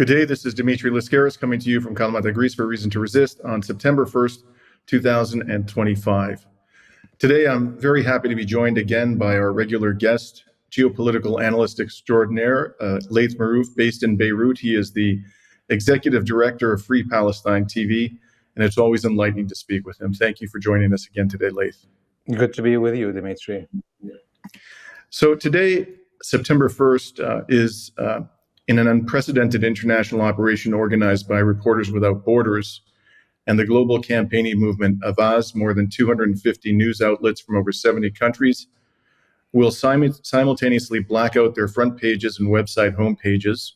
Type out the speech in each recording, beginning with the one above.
Good day, this is Dimitri Lascaris coming to you from Kalamata, Greece for Reason to Resist on September 1st, 2025. Today, I'm very happy to be joined again by our regular guest, geopolitical analyst extraordinaire, Laith Marouf, based in Beirut. He is the executive director of Free Palestine TV, and it's always enlightening to speak with him. Thank you for joining us again today, Laith. Good to be with you, Dimitri. So today, September 1st, is in an unprecedented international operation organized by Reporters Without Borders and the global campaigning movement Avaz. More than 250 news outlets from over 70 countries will simultaneously black out their front pages and website homepages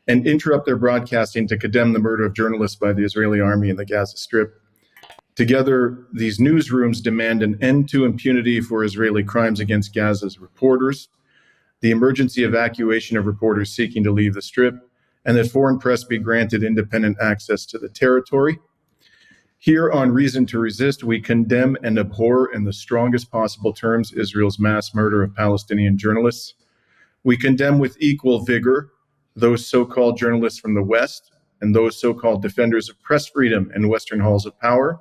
and interrupt their broadcasting to condemn the murder of journalists by the Israeli army in the Gaza Strip. Together, these newsrooms demand an end to impunity for Israeli crimes against Gaza's reporters, the emergency evacuation of reporters seeking to leave the Strip, and that foreign press be granted independent access to the territory. Here on Reason to Resist, we condemn and abhor in the strongest possible terms Israel's mass murder of Palestinian journalists. We condemn with equal vigor those so-called journalists from the West and those so-called defenders of press freedom in Western halls of power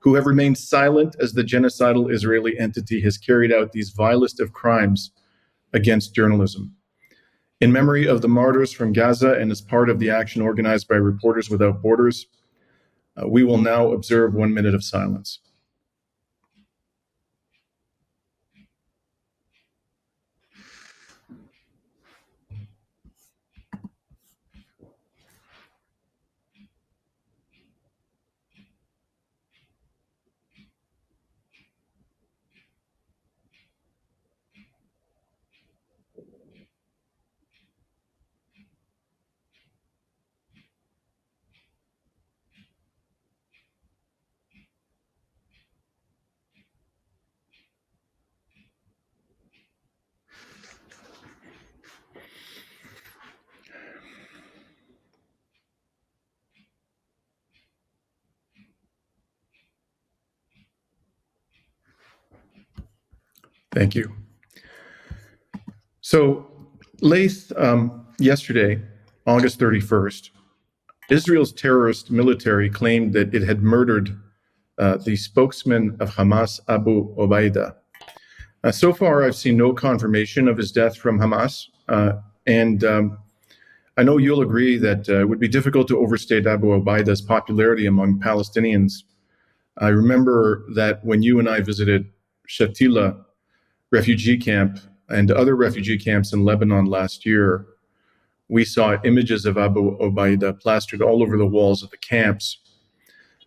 who have remained silent as the genocidal Israeli entity has carried out these vilest of crimes against journalism. In memory of the martyrs from Gaza and as part of the action organized by Reporters Without Borders, we will now observe 1 minute of silence. Thank you. So, Laith, yesterday, August 31st, Israel's terrorist military claimed that it had murdered the spokesman of Hamas, Abu Obeida. So far, I've seen no confirmation of his death from Hamas, and I know you'll agree that it would be difficult to overstate Abu Obeida's popularity among Palestinians. I remember that when you and I visited Shatila refugee camp and other refugee camps in Lebanon last year, we saw images of Abu Obeida plastered all over the walls of the camps.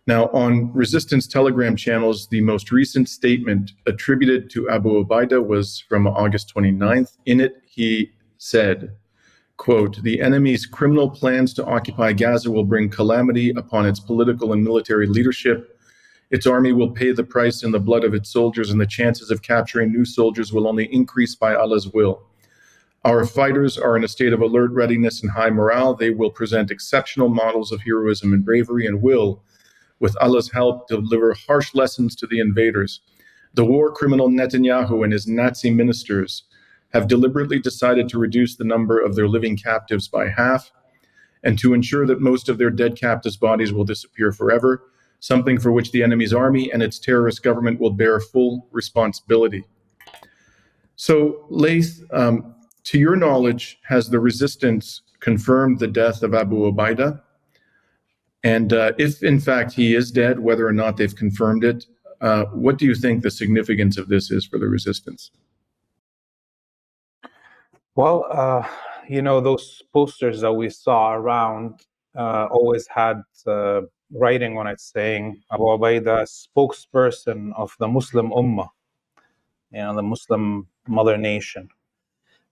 Now, on Resistance Telegram channels, the most recent statement attributed to Abu Obeida was from August 29th. In it, he said, quote, "The enemy's criminal plans to occupy Gaza will bring calamity upon its political and military leadership. Its army will pay the price in the blood of its soldiers, and the chances of capturing new soldiers will only increase by Allah's will. Our fighters are in a state of alert readiness and high morale. They will present exceptional models of heroism and bravery and will, with Allah's help, deliver harsh lessons to the invaders. The war criminal Netanyahu and his Nazi ministers have deliberately decided to reduce the number of their living captives by half and to ensure that most of their dead captives' bodies will disappear forever, something for which the enemy's army and its terrorist government will bear full responsibility." So, Laith, to your knowledge, has the resistance confirmed the death of Abu Obeida? And if, in fact, he is dead, whether or not they've confirmed it, what do you think the significance of this is for the resistance? Well, those posters that we saw around always had writing on it saying Abu Obeida, spokesperson of the Muslim Ummah, the Muslim mother nation.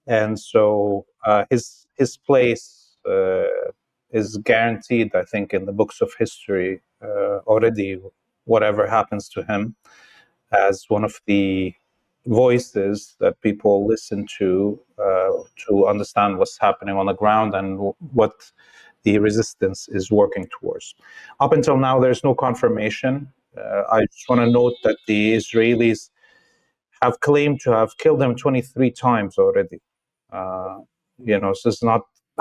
And so his place is guaranteed, I think, in the books of history already, whatever happens to him, as one of the voices that people listen to understand what's happening on the ground and what the resistance is working towards. Up until now, there's no confirmation. I just want to note that the Israelis have claimed to have killed him 23 times already. So it's not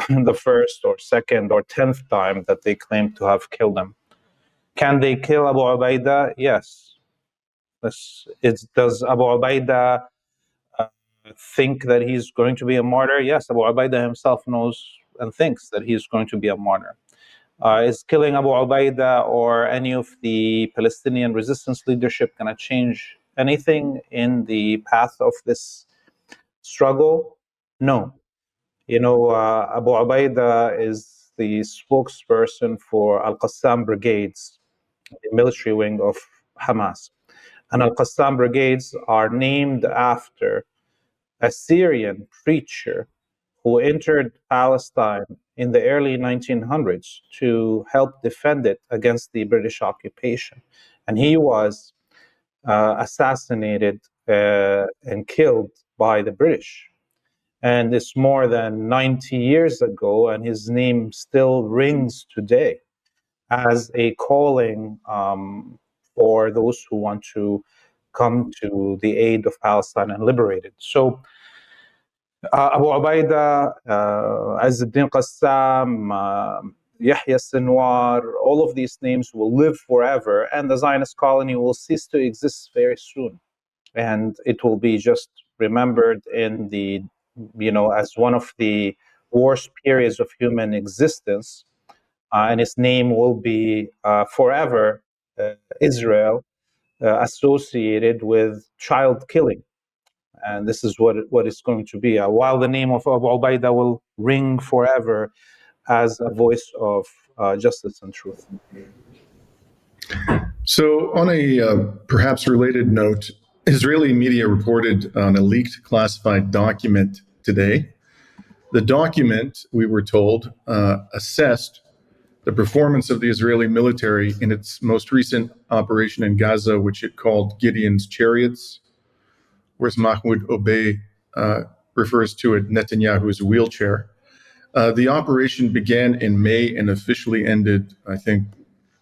the first or second or 10th time that they claim to have killed him. Can they kill Abu Obeida? Yes. Does Abu Obeida think that he's going to be a martyr? Yes, Abu Obeida himself knows and thinks that he's going to be a martyr. Is killing Abu Obeida or any of the Palestinian resistance leadership going to change anything in the path of this struggle? No. Abu Obeida is the spokesperson for Al-Qassam Brigades, the military wing of Hamas. And Al-Qassam Brigades are named after a Syrian preacher who entered Palestine in the early 1900s to help defend it against the British occupation. And he was assassinated and killed by the British. And it's more than 90 years ago, and his name still rings today as a calling for those who want to come to the aid of Palestine and liberate it. So Abu Obaida, Azz-ad-Din Qassam, Yahya Sinwar, all of these names will live forever, and the Zionist colony will cease to exist very soon. And it will be just remembered in the, as one of the worst periods of human existence. And its name will be forever Israel associated with child killing. And this is what it's going to be. While the name of Abu Obaida will ring forever as a voice of justice and truth. So, on a perhaps related note, Israeli media reported on a leaked classified document today. The document, we were told, assessed the performance of the Israeli military in its most recent operation in Gaza, which it called Gideon's Chariots, whereas Mahmoud Obey refers to it Netanyahu's wheelchair. The operation began in May and officially ended, I think,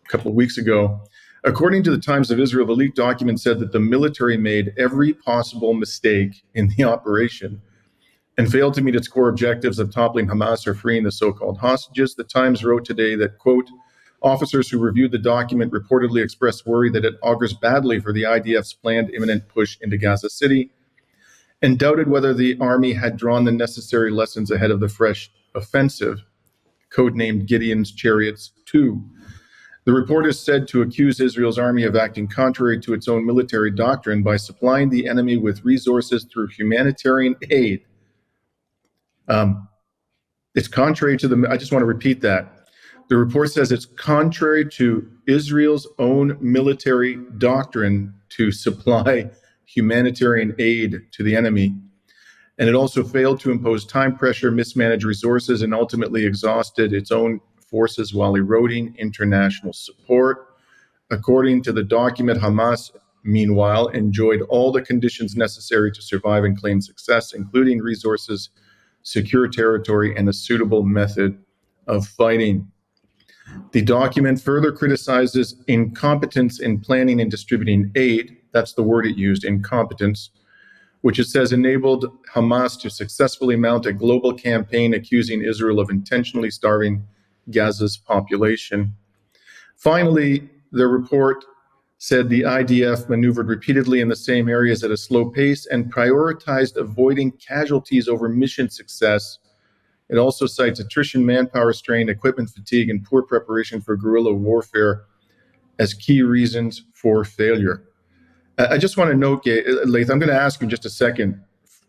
a couple of weeks ago. According to the Times of Israel, the leaked document said that the military made every possible mistake in the operation and failed to meet its core objectives of toppling Hamas or freeing the so-called hostages. The Times wrote today that, quote, officers who reviewed the document reportedly expressed worry that it augurs badly for the IDF's planned imminent push into Gaza City and doubted whether the army had drawn the necessary lessons ahead of the fresh offensive, codenamed Gideon's Chariots 2. The report is said to accuse Israel's army of acting contrary to its own military doctrine by supplying the enemy with resources through humanitarian aid. It's contrary to I just want to repeat that. The report says it's contrary to Israel's own military doctrine to supply humanitarian aid to the enemy. And it also failed to impose time pressure, mismanage resources, and ultimately exhausted its own forces while eroding international support. According to the document, Hamas, meanwhile, enjoyed all the conditions necessary to survive and claim success, including resources, secure territory, and a suitable method of fighting. The document further criticizes incompetence in planning and distributing aid. That's the word it used, incompetence, which it says enabled Hamas to successfully mount a global campaign accusing Israel of intentionally starving Gaza's population. Finally, the report said the IDF maneuvered repeatedly in the same areas at a slow pace and prioritized avoiding casualties over mission success. It also cites attrition, manpower strain, equipment fatigue, and poor preparation for guerrilla warfare as key reasons for failure. I just want to note, Laith, I'm going to ask you in just a second,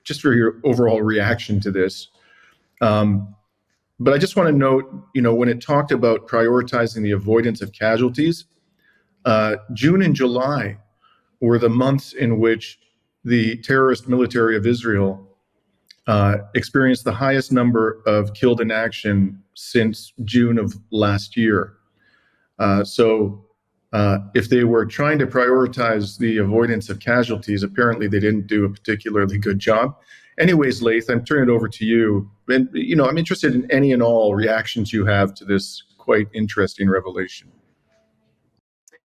just for your overall reaction to this. But I just want to note, when it talked about prioritizing the avoidance of casualties, June and July were the months in which the terrorist military of Israel experienced the highest number of killed in action since June of last year. So if they were trying to prioritize the avoidance of casualties, apparently they didn't do a particularly good job. Anyways, Laith, I'm turning it over to you. And, I'm interested in any and all reactions you have to this quite interesting revelation.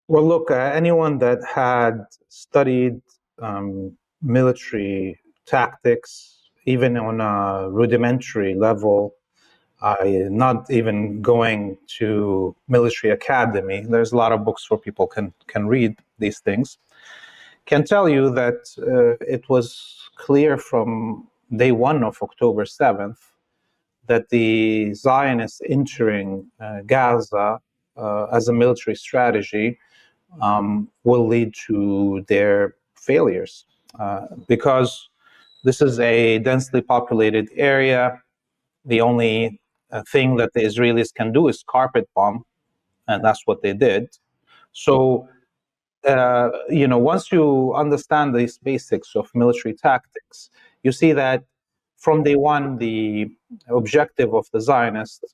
Well, look, anyone that had studied military tactics, even on a rudimentary level, not even going to military academy. There's a lot of books where people can read these things. Can tell you that it was clear from day one of October 7th that the Zionists entering Gaza as a military strategy will lead to their failures because this is a densely populated area. The only thing that the Israelis can do is carpet bomb, and that's what they did. So, once you understand these basics of military tactics, you see that from day one, the objective of the Zionists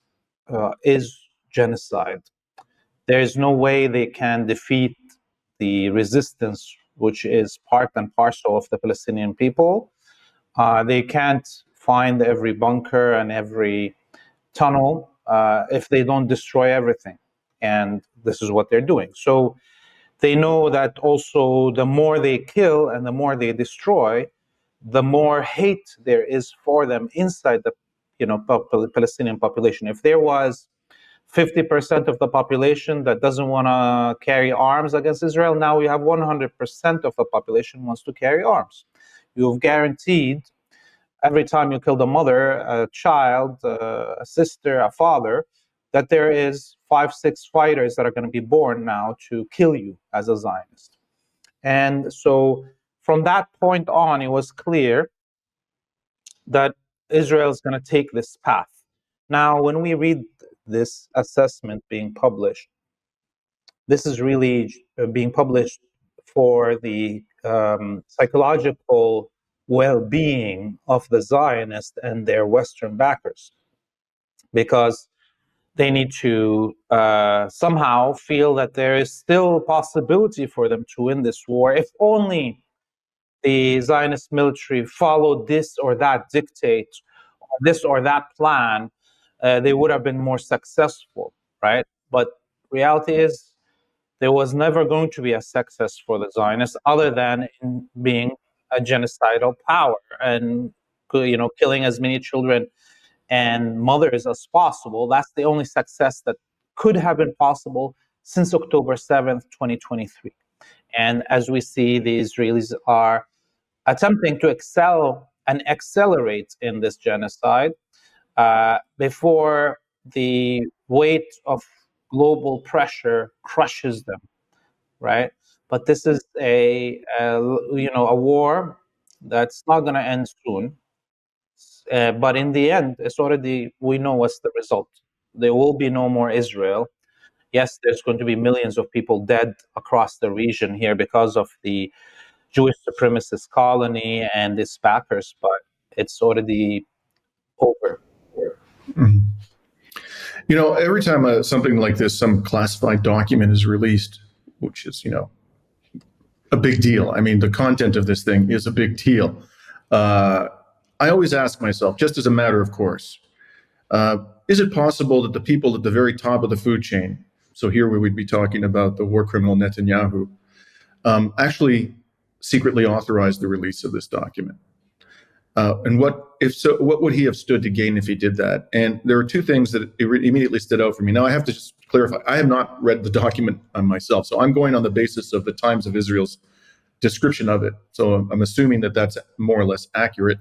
is genocide. There is no way they can defeat the resistance, which is part and parcel of the Palestinian people. They can't find every bunker and every tunnel if they don't destroy everything. And this is what they're doing. So they know that also the more they kill and the more they destroy, the more hate there is for them inside the Palestinian population. If there was 50% of the population that doesn't want to carry arms against Israel, now we have 100% of the population wants to carry arms. You've guaranteed every time you killed a mother, a child, a sister, a father, that there is 5-6 fighters that are going to be born now to kill you as a Zionist. And so from that point on, it was clear that Israel is going to take this path. Now, when we read this assessment being published, this is really being published for the psychological well-being of the Zionists and their Western backers, because they need to somehow feel that there is still a possibility for them to win this war if only the Zionist military followed this or that dictate, or this or that plan, they would have been more successful, right? But reality is there was never going to be a success for the Zionists other than in being a genocidal power and killing as many children and mothers as possible. That's the only success that could have been possible since October 7th, 2023. And as we see, the Israelis are attempting to excel and accelerate in this genocide before the weight of global pressure crushes them, right? But this is a war that's not going to end soon. But in the end, we know what's the result. There will be no more Israel. Yes, there's going to be millions of people dead across the region here because of the Jewish supremacist colony and its backers, but it's already over. Mm-hmm. Every time something like this, some classified document is released, which is, a big deal. I mean, the content of this thing is a big deal. I always ask myself, just as a matter of course, is it possible that the people at the very top of the food chain, so here we would be talking about the war criminal Netanyahu, actually secretly authorized the release of this document? And if so, what would he have stood to gain if he did that? And there are two things that immediately stood out for me. Now, I have to just clarify, I have not read the document myself, so I'm going on the basis of the Times of Israel's description of it. So I'm assuming that that's more or less accurate.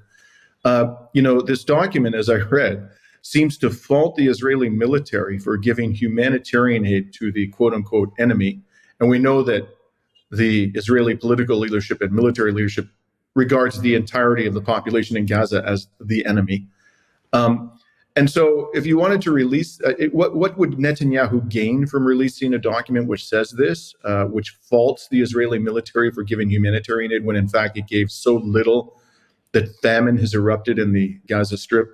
This document, as I read, seems to fault the Israeli military for giving humanitarian aid to the quote-unquote enemy. And we know that the Israeli political leadership and military leadership regards the entirety of the population in Gaza as the enemy. And so if you wanted to release, what would Netanyahu gain from releasing a document which says this, which faults the Israeli military for giving humanitarian aid when in fact it gave so little that famine has erupted in the Gaza Strip?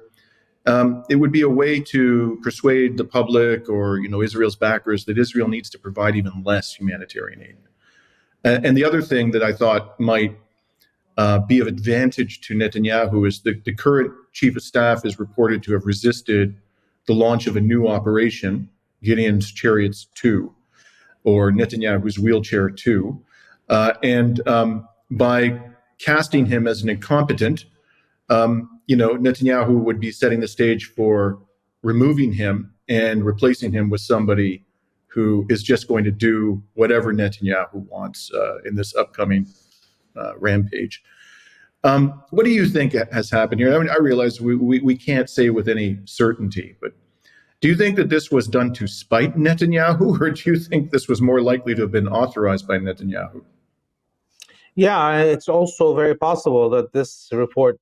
It would be a way to persuade the public or Israel's backers that Israel needs to provide even less humanitarian aid. And the other thing that I thought might be of advantage to Netanyahu is the current chief of staff is reported to have resisted the launch of a new operation, Gideon's Chariots 2, or Netanyahu's Wheelchair 2. And by casting him as an incompetent, Netanyahu would be setting the stage for removing him and replacing him with somebody who is just going to do whatever Netanyahu wants in this upcoming rampage. What do you think has happened here? I mean, I realize we can't say with any certainty, but do you think that this was done to spite Netanyahu, or do you think this was more likely to have been authorized by Netanyahu? Yeah, it's also very possible that this report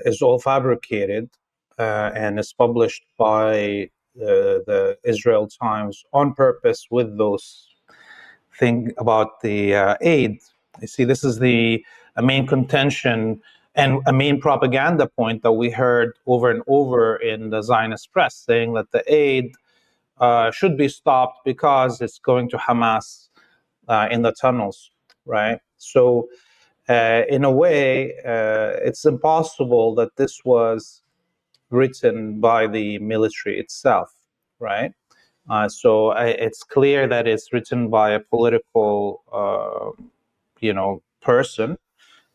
is all fabricated and is published by the Israel Times on purpose with those thing about the aid. You see, this is a main contention and a main propaganda point that we heard over and over in the Zionist press, saying that the aid should be stopped because it's going to Hamas in the tunnels, right? So, in a way, it's impossible that this was written by the military itself, right? So it's clear that it's written by a political, person,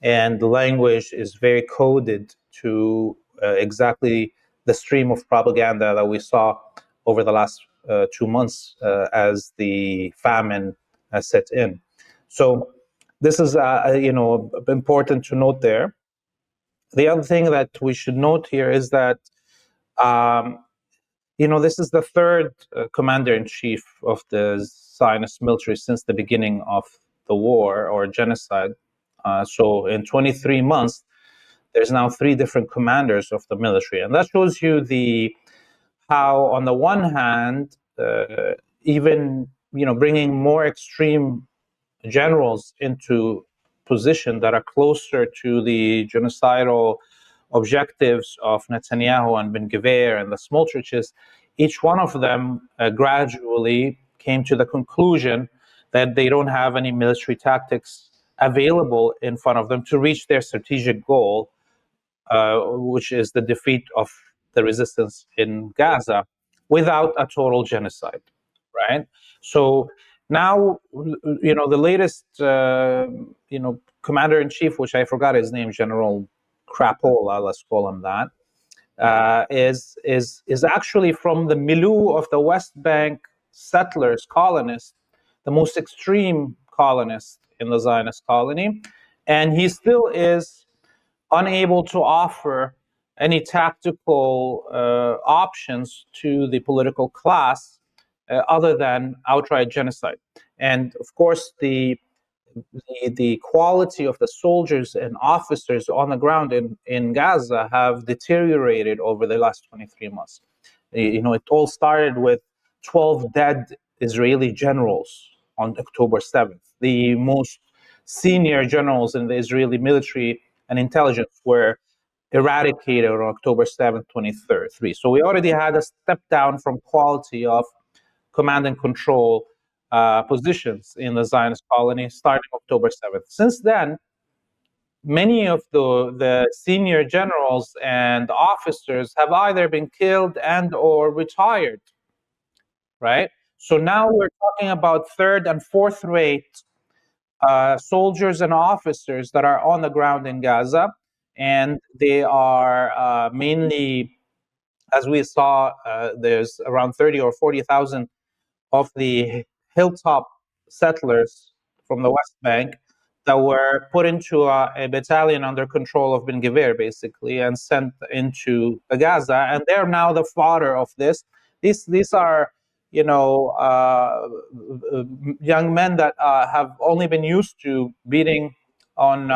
and the language is very coded to exactly the stream of propaganda that we saw over the last 2 months as the famine set in. So this is, important to note there. The other thing that we should note here is that, this is the third commander-in-chief of the Zionist military since the beginning of the war or genocide. So in 23 months, there's now 3 different commanders of the military. And that shows you how, on the one hand, even, bringing more extreme generals into position that are closer to the genocidal objectives of Netanyahu and Ben Gvir and the Smotriches, each one of them gradually came to the conclusion that they don't have any military tactics available in front of them to reach their strategic goal, which is the defeat of the resistance in Gaza without a total genocide, right? So now, the latest, commander-in-chief, which I forgot his name, General Crapola, let's call him that, is actually from the milieu of the West Bank settlers, colonists, the most extreme colonists in the Zionist colony, and he still is unable to offer any tactical options to the political class other than outright genocide. And of course, the quality of the soldiers and officers on the ground in Gaza have deteriorated over the last 23 months. It all started with 12 dead Israeli generals on October 7th. The most senior generals in the Israeli military and intelligence were eradicated on October 7th, 2023. So we already had a step down from quality of command and control positions in the Zionist colony starting October 7th. Since then, many of the senior generals and officers have either been killed and or retired, right? So now we're talking about third and fourth rate soldiers and officers that are on the ground in Gaza, and they are mainly, as we saw, there's around 30 or 40,000 of the hilltop settlers from the West Bank that were put into a battalion under control of Ben Gvir, basically, and sent into Gaza, and they're now the fodder of this. These are, young men that have only been used to beating on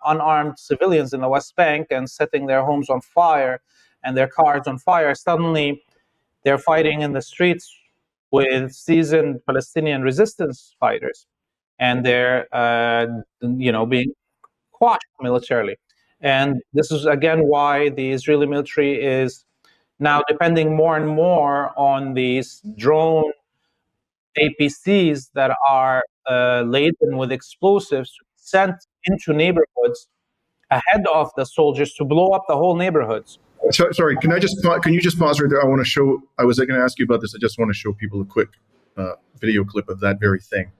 unarmed civilians in the West Bank and setting their homes on fire and their cars on fire. Suddenly, they're fighting in the streets with seasoned Palestinian resistance fighters, and they're being quashed militarily. And this is again why the Israeli military is now depending more and more on these drone APCs that are laden with explosives sent into neighborhoods ahead of the soldiers to blow up the whole neighborhoods. Sorry, can you just pause right there? I was going to ask you about this. I just want to show people a quick video clip of that very thing.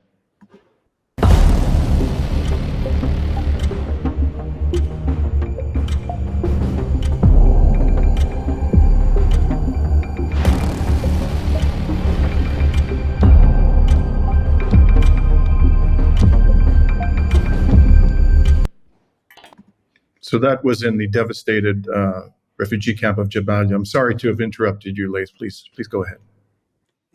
So that was in the devastated refugee camp of Jabalia. I'm sorry to have interrupted you, Laith. Please go ahead.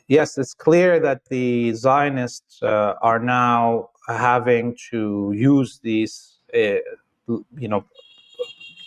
Yes, it's clear that the Zionists are now having to use these,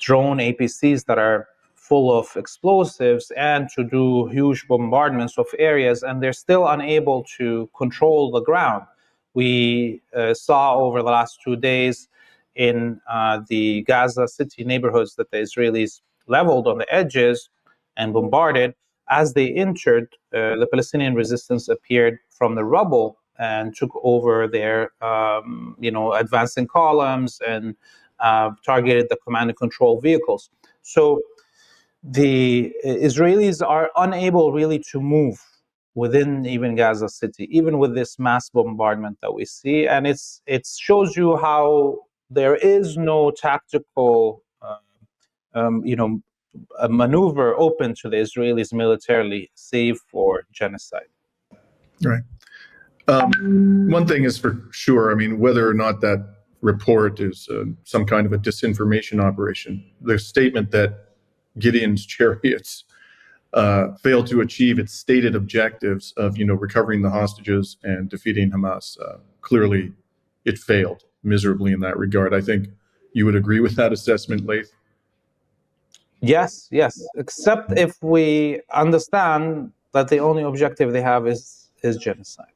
drone APCs that are full of explosives and to do huge bombardments of areas, and they're still unable to control the ground. We saw over the last 2 days in the Gaza City neighborhoods that the Israelis leveled on the edges and bombarded. As they entered, the Palestinian resistance appeared from the rubble and took over their, advancing columns and targeted the command and control vehicles. So the Israelis are unable really to move within even Gaza City, even with this mass bombardment that we see. And it shows you how there is no tactical, a maneuver open to the Israelis militarily, save for genocide. Right. One thing is for sure, I mean, whether or not that report is some kind of a disinformation operation, the statement that Gideon's chariots failed to achieve its stated objectives of, recovering the hostages and defeating Hamas, clearly it failed miserably in that regard. I think you would agree with that assessment, Laith? Yes, except if we understand that the only objective they have is genocide.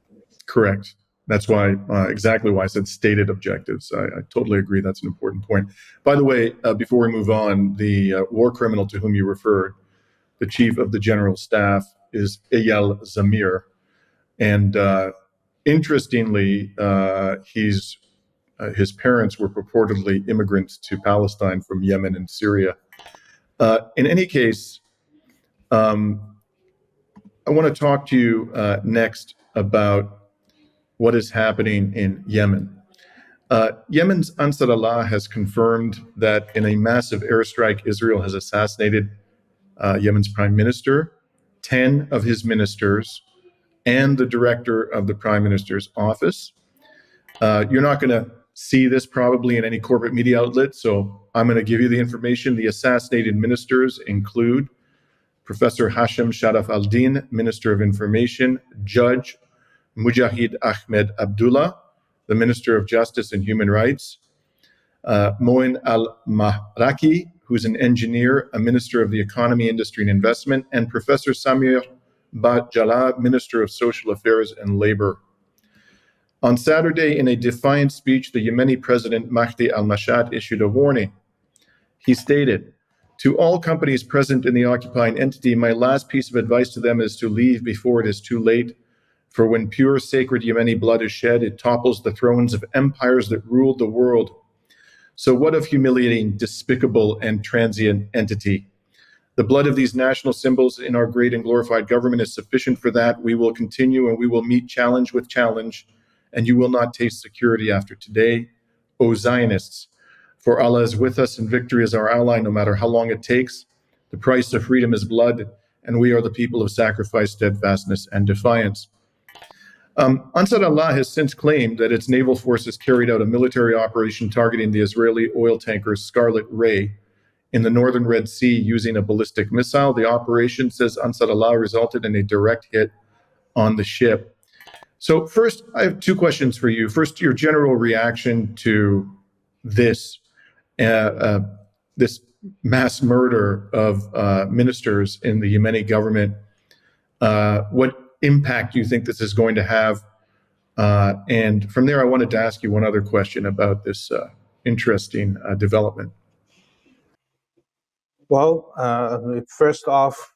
Correct. That's why, exactly why I said stated objectives. I totally agree. That's an important point. By the way, before we move on, the war criminal to whom you referred, the chief of the general staff, is Eyal Zamir. And interestingly, his parents were purportedly immigrants to Palestine from Yemen and Syria. In any case, I want to talk to you next about what is happening in Yemen. Yemen's Ansar Allah has confirmed that in a massive airstrike, Israel has assassinated Yemen's prime minister, 10 of his ministers, and the director of the prime minister's office. You're not going to see this probably in any corporate media outlet, so I'm going to give you the information. The assassinated ministers include Professor Hashem Sharaf al-Din, Minister of Information, Judge Mujahid Ahmed Abdullah, the Minister of Justice and Human Rights, Moin al-Mahraki, who's an engineer, a Minister of the Economy, Industry and Investment, and Professor Samir Bajala, Minister of Social Affairs and Labor. On Saturday, in a defiant speech, the Yemeni President Mahdi al-Mashad issued a warning. He stated, "To all companies present in the occupying entity, my last piece of advice to them is to leave before it is too late. For when pure, sacred Yemeni blood is shed, it topples the thrones of empires that ruled the world. So what of humiliating, despicable, and transient entity? The blood of these national symbols in our great and glorified government is sufficient for that. We will continue and we will meet challenge with challenge, and you will not taste security after today. O Zionists, for Allah is with us and victory is our ally no matter how long it takes. The price of freedom is blood, and we are the people of sacrifice, steadfastness, and defiance." Ansar Allah has since claimed that its naval forces carried out a military operation targeting the Israeli oil tanker Scarlet Ray in the northern Red Sea using a ballistic missile. The operation, says Ansar Allah, resulted in a direct hit on the ship. So first, I have two questions for you. First, your general reaction to this mass murder of ministers in the Yemeni government. What impact do you think this is going to have? And from there, I wanted to ask you one other question about this interesting development. Well, first off,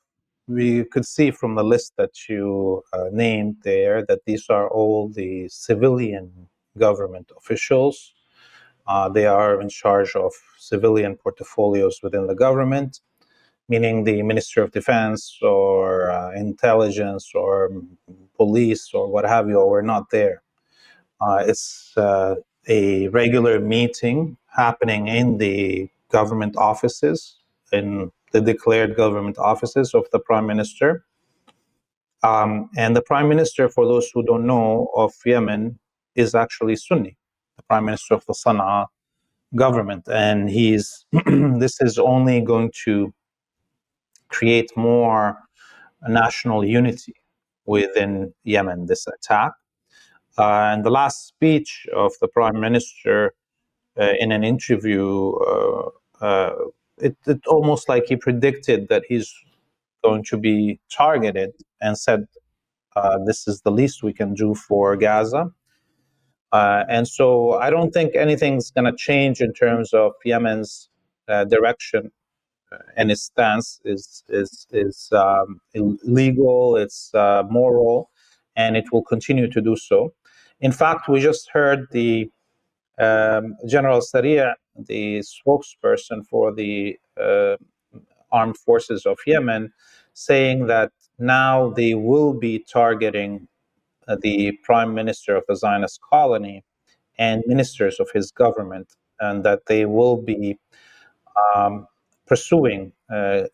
we could see from the list that you named there that these are all the civilian government officials. They are in charge of civilian portfolios within the government, meaning the Ministry of Defense or intelligence or police or what have you, were not there. It's a regular meeting happening in the government offices, in the declared government offices of the Prime Minister. And the Prime Minister, for those who don't know, of Yemen is actually Sunni. The Prime Minister of the Sana'a government, and this is only going to create more national unity within Yemen, this attack. And the last speech of the prime minister in an interview, it almost like he predicted that he's going to be targeted and said, this is the least we can do for Gaza. And so I don't think anything's going to change in terms of Yemen's direction, and its stance is illegal, it's moral, and it will continue to do so. In fact, we just heard the General Saria, the spokesperson for the armed forces of Yemen, saying that now they will be targeting the prime minister of the Zionist colony and ministers of his government, and that they will be pursuing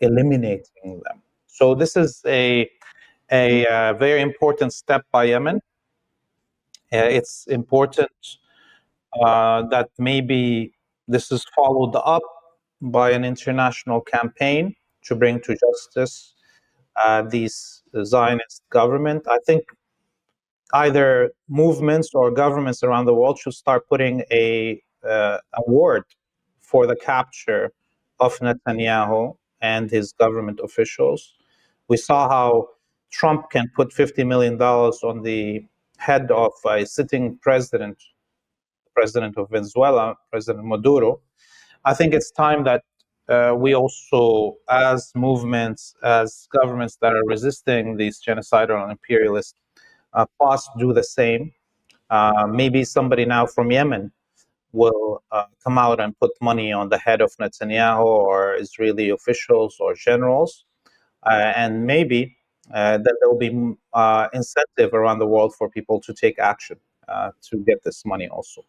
eliminating them. So this is a very important step by Yemen. It's important that maybe this is followed up by an international campaign to bring to justice these Zionist government. I think either movements or governments around the world should start putting a award for the capture of Netanyahu and his government officials. We saw how Trump can put $50 million on the head of a sitting president of Venezuela, President Maduro. I think it's time that we also, as movements, as governments that are resisting these genocidal and imperialist plots, do the same. Maybe somebody now from Yemen will come out and put money on the head of Netanyahu or Israeli officials or generals, and maybe then there will be incentive around the world for people to take action to get this money also.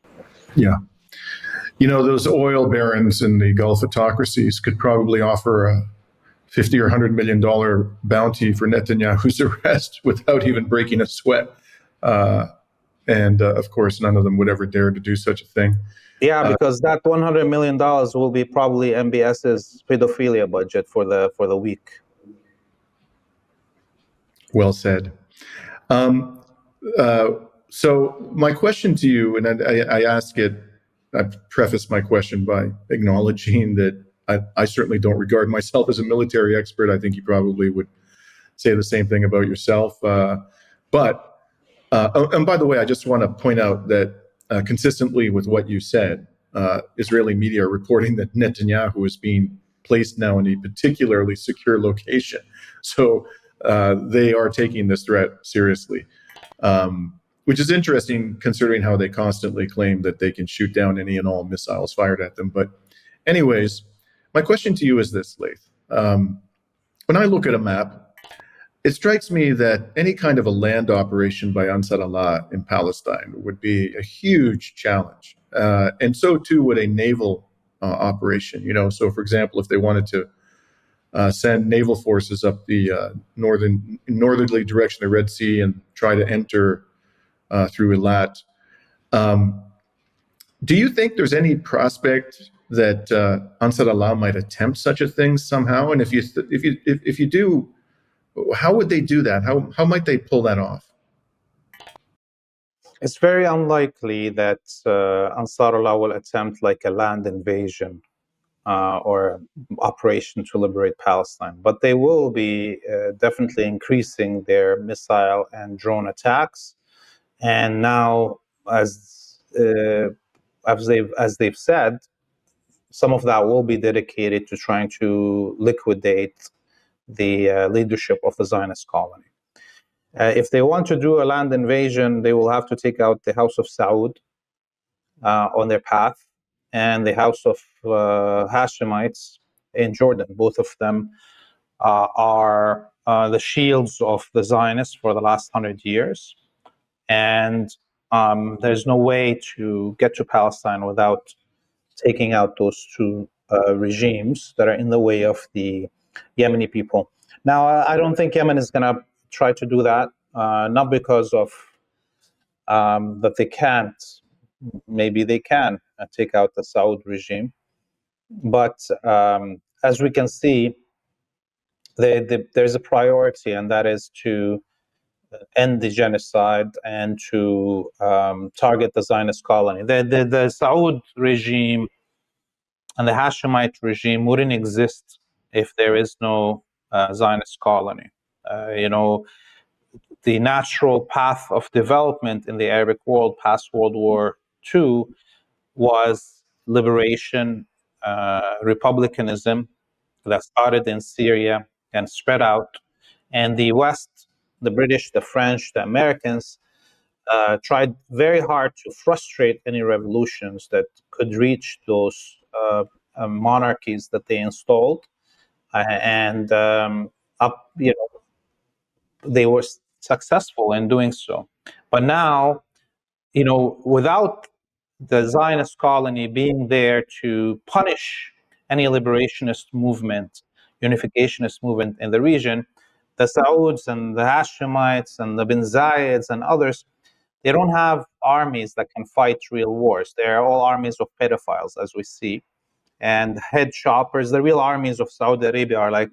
Yeah. You know, those oil barons in the Gulf autocracies could probably offer a $50 or $100 million bounty for Netanyahu's arrest without even breaking a sweat. And of course, none of them would ever dare to do such a thing. Yeah, because that $100 million will be probably MBS's pedophilia budget for the week. Well said. So my question to you, and I ask it, I preface my question by acknowledging that I certainly don't regard myself as a military expert. I think you probably would say the same thing about yourself. And by the way, I just want to point out that consistently with what you said, Israeli media are reporting that Netanyahu is being placed now in a particularly secure location. So they are taking this threat seriously, which is interesting considering how they constantly claim that they can shoot down any and all missiles fired at them. But anyways, my question to you is this, Laith. When I look at a map, it strikes me that any kind of a land operation by Ansar Allah in Palestine would be a huge challenge. And so too would a naval operation. You know, so for example, if they wanted to send naval forces up the northerly direction of the Red Sea and try to enter through Eilat, do you think there's any prospect that Ansar Allah might attempt such a thing somehow? And if you do, how would they do that? How might they pull that off? It's very unlikely that Ansar Allah will attempt like a land invasion or operation to liberate Palestine, but they will be definitely increasing their missile and drone attacks. And now, as they've said, some of that will be dedicated to trying to liquidate the leadership of the Zionist colony. If they want to do a land invasion, they will have to take out the House of Saud on their path and the House of Hashemites in Jordan. Both of them are the shields of the Zionists for the last 100 years. And there's no way to get to Palestine without taking out those two regimes that are in the way of the Yemeni people. Now, I don't think Yemen is going to try to do that, not because of that they can't, maybe they can take out the Saud regime. But as we can see, there's a priority, and that is to end the genocide and to target the Zionist colony. The Saud regime and the Hashemite regime wouldn't exist if there is no Zionist colony. The natural path of development in the Arabic world past World War II was liberation, republicanism that started in Syria and spread out. And the West, the British, the French, the Americans, tried very hard to frustrate any revolutions that could reach those monarchies that they installed. And they were successful in doing so. But now, without the Zionist colony being there to punish any liberationist movement, unificationist movement in the region, the Sauds and the Hashemites and the Bin Zayeds and others, they don't have armies that can fight real wars. They're all armies of pedophiles, as we see, and head choppers. The real armies of Saudi Arabia are like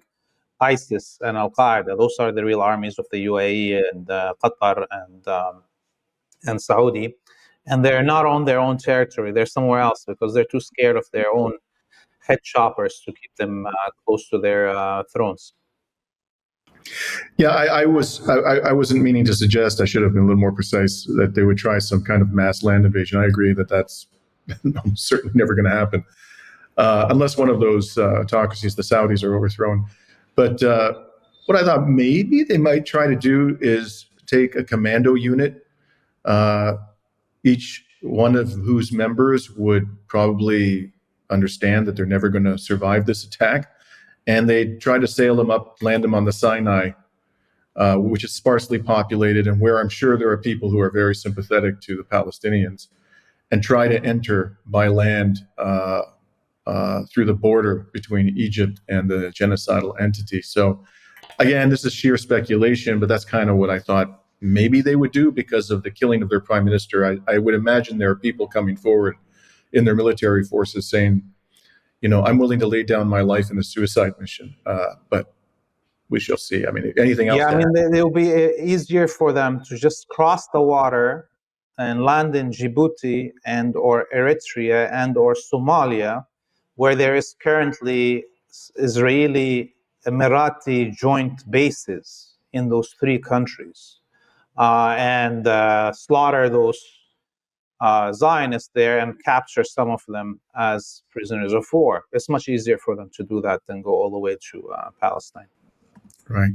ISIS and Al-Qaeda. Those are the real armies of the UAE and Qatar and Saudi. And they're not on their own territory. They're somewhere else because they're too scared of their own head choppers to keep them close to their thrones. Yeah, I wasn't meaning to suggest, I should have been a little more precise, that they would try some kind of mass land invasion. I agree that that's certainly never going to happen, unless one of those autocracies, the Saudis, are overthrown. But what I thought maybe they might try to do is take a commando unit, each one of whose members would probably understand that they're never going to survive this attack, and they try to sail them up, land them on the Sinai, which is sparsely populated and where I'm sure there are people who are very sympathetic to the Palestinians, and try to enter by land through the border between Egypt and the genocidal entity. So again, this is sheer speculation, but that's kind of what I thought maybe they would do because of the killing of their prime minister. I would imagine there are people coming forward in their military forces saying, I'm willing to lay down my life in a suicide mission, but we shall see. I mean, anything else? Yeah, it'll be easier for them to just cross the water and land in Djibouti and or Eritrea and or Somalia, where there is currently Israeli Emirati joint bases in those three countries, and slaughter those Zionists there and capture some of them as prisoners of war. It's much easier for them to do that than go all the way to Palestine. Right.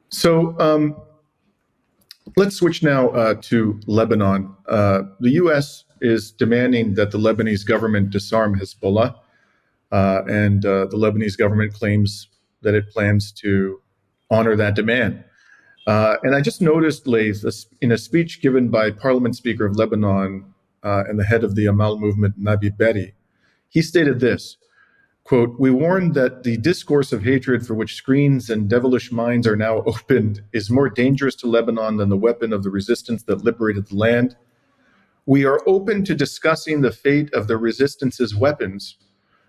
So let's switch now to Lebanon. The U.S. is demanding that the Lebanese government disarm Hezbollah, and the Lebanese government claims that it plans to honor that demand. And I just noticed, Laith, in a speech given by Parliament Speaker of Lebanon and the head of the Amal movement, Nabi Berri, he stated this, quote, "We warn that the discourse of hatred for which screens and devilish minds are now opened is more dangerous to Lebanon than the weapon of the resistance that liberated the land. We are open to discussing the fate of the resistance's weapons,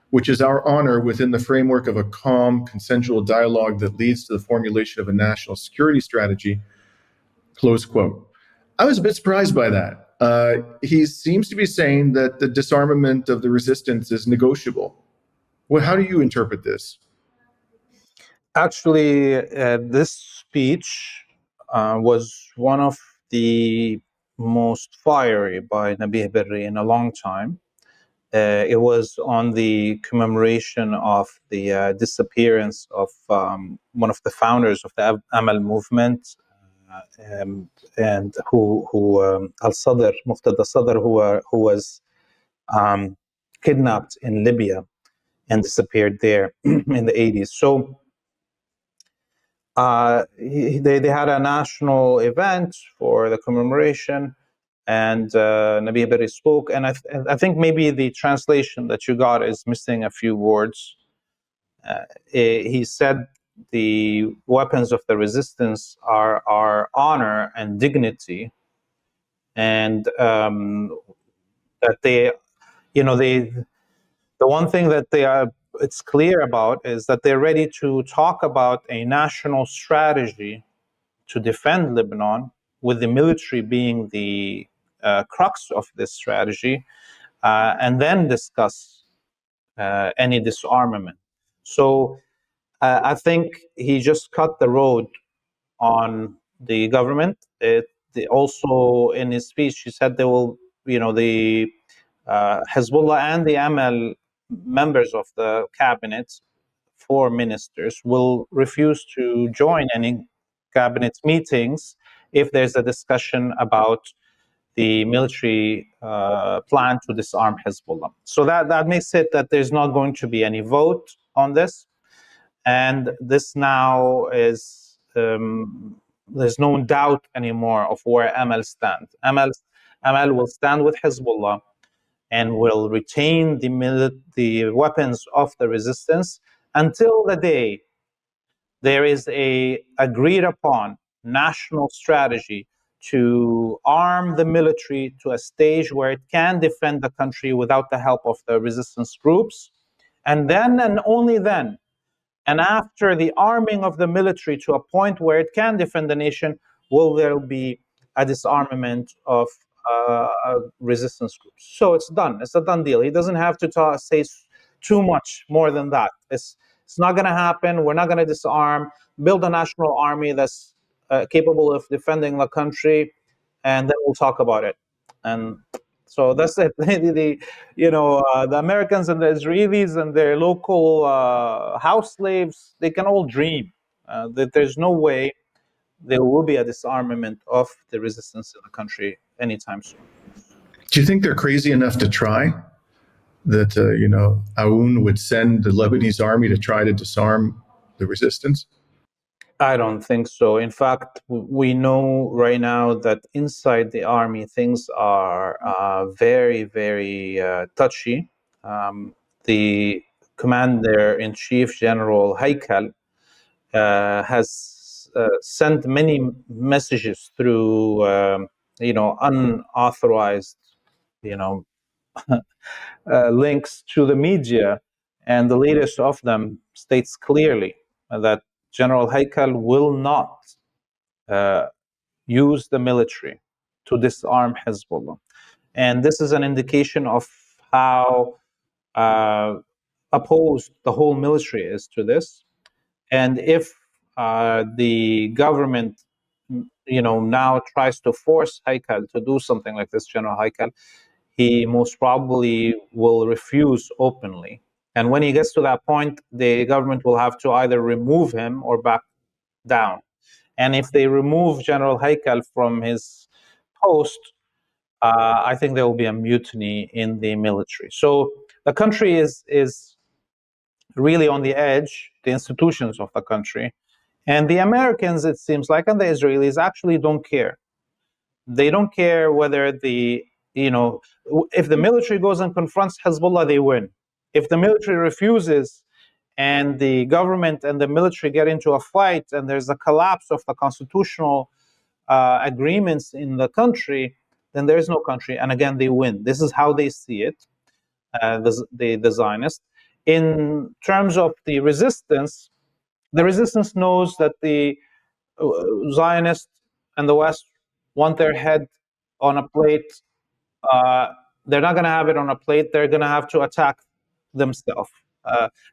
which is our honor within the framework of a calm, consensual dialogue that leads to the formulation of a national security strategy," close quote. I was a bit surprised by that. He seems to be saying that the disarmament of the resistance is negotiable. Well, how do you interpret this? Actually, this speech was one of the most fiery by Nabi Berri in a long time. It was on the commemoration of the disappearance of one of the founders of the Amal movement, and who Al-Sadr, Muqtada Sadr, who was kidnapped in Libya and disappeared there in the 80s. So they had a national event for the commemoration, and Nabi Berri spoke. And I think maybe the translation that you got is missing a few words. He said the weapons of the resistance are honor and dignity. And that they, the one thing that it's clear about is that they're ready to talk about a national strategy to defend Lebanon, with the military being the crux of this strategy, and then discuss any disarmament. So I think he just cut the road on the government. Also, in his speech, he said they will, the Hezbollah and the ML members of the cabinet, 4 ministers, will refuse to join any cabinet meetings if there's a discussion about the military plan to disarm Hezbollah. So that makes it that there's not going to be any vote on this. And this now is, there's no doubt anymore of where ML stands. ML will stand with Hezbollah and will retain the weapons of the resistance until the day there is a agreed upon national strategy to arm the military to a stage where it can defend the country without the help of the resistance groups. And then, and only then, and after the arming of the military to a point where it can defend the nation, will there be a disarmament of resistance groups. So it's done. It's a done deal. He doesn't have to say too much more than that. It's not going to happen. We're not going to disarm. Build a national army that's capable of defending the country, and then we'll talk about it. And so that's it. The Americans and the Israelis and their local house slaves, they can all dream that there's no way there will be a disarmament of the resistance in the country anytime soon. Do you think they're crazy enough to try? That Aoun would send the Lebanese army to try to disarm the resistance? I don't think so. In fact, we know right now that inside the army things are very, very touchy. The commander-in-chief, General Haikal, has sent many messages through, unauthorized, links to the media, and the latest of them states clearly that General Haikal will not use the military to disarm Hezbollah. And this is an indication of how opposed the whole military is to this. And if the government, now tries to force Haikal to do something like this, General Haikal, he most probably will refuse openly. And when he gets to that point, the government will have to either remove him or back down. And if they remove General Haikal from his post, I think there will be a mutiny in the military. So the country is really on the edge, the institutions of the country. And the Americans, it seems like, and the Israelis actually don't care. They don't care whether if the military goes and confronts Hezbollah, they win. If the military refuses and the government and the military get into a fight and there's a collapse of the constitutional agreements in the country, then there's no country. And again, they win. This is how they see it, the Zionists. In terms of the resistance knows that the Zionists and the West want their head on a plate. They're not going to have it on a plate. They're going to have to attack themselves.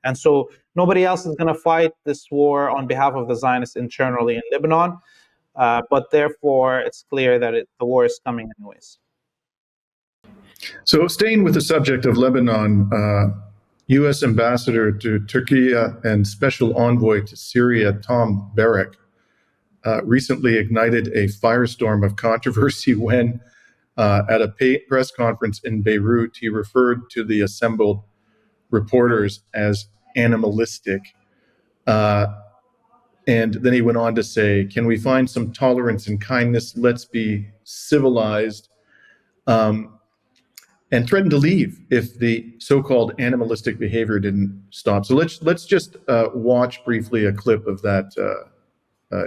And so nobody else is going to fight this war on behalf of the Zionists internally in Lebanon. But therefore, it's clear that the war is coming anyways. So staying with the subject of Lebanon, U.S. Ambassador to Turkey and Special Envoy to Syria, Tom Barrack, recently ignited a firestorm of controversy when, at a press conference in Beirut, he referred to the assembled reporters as animalistic. And then he went on to say, can we find some tolerance and kindness? Let's be civilized. And threatened to leave if the so-called animalistic behavior didn't stop. So let's just watch briefly a clip of that